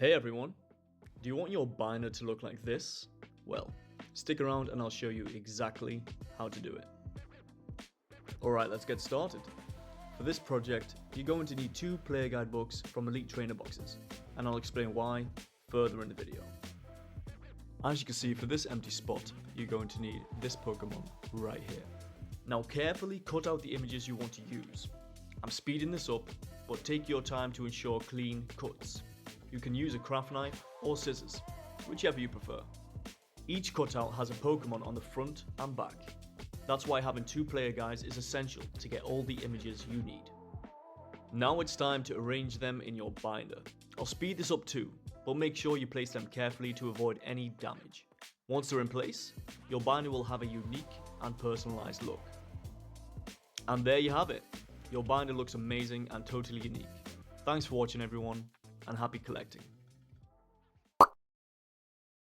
Hey everyone! Do you want your binder to look like this? Well, stick around and I'll show you exactly how to do it. Alright, let's get started. For this project, you're going to need 2 player guide books from Elite Trainer boxes, and I'll explain why further in the video. As you can see, for this empty spot, you're going to need this Pokemon right here. Now carefully cut out the images you want to use. I'm speeding this up, but take your time to ensure clean cuts. You can use a craft knife or scissors, whichever you prefer. Each cutout has a Pokemon on the front and back. That's why having 2 player guides is essential to get all the images you need. Now it's time to arrange them in your binder. I'll speed this up too, but make sure you place them carefully to avoid any damage. Once they're in place, your binder will have a unique and personalized look. And there you have it. Your binder looks amazing and totally unique. Thanks for watching everyone, and happy collecting.